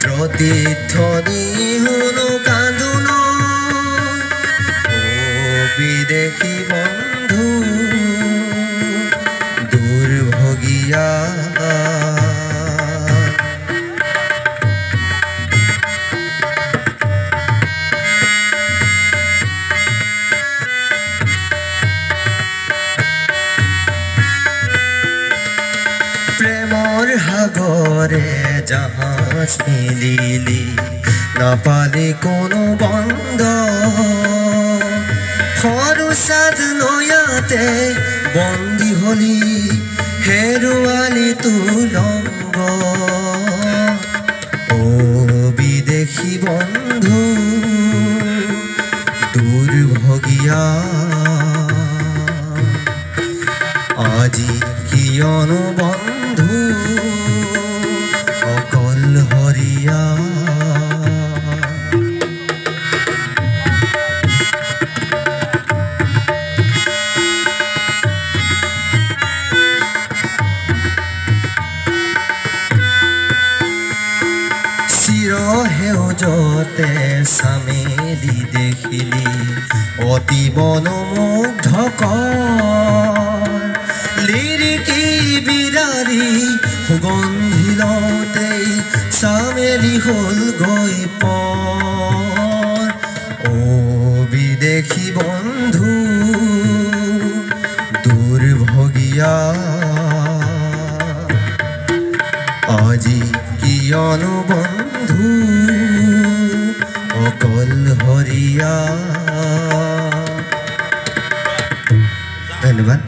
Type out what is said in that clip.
প্ৰতিধ্বনি শুনো কান্দোন ও বিদেশী বন্ধু দুৰ্ভগীয়া প্ৰেমৰ সাগৰে জাহাজ মিলিলি নাপালি কোনো বন্ধ সৰু সাদ নয়াতে বন্দী হলি হেৰুৱালি তুলংগ ও বিদেশী বন্ধু দুৰ্ভগীয়া আজি কিয়নো বন্ধু অকলশৰীয়া চিৰসেউজতে চামেলি দেখিলি অতি মনোমুগ্ধকৰ লিৰিকি বিৰাৰী সুগন্ধি লওঁতেই চামেলি হ'ল গৈ পৰ ও বিদেশী বন্ধু দুৰ্ভগীয়া আজি কিয়নো বন্ধু অকলশৰীয়া ধন্যবাদ।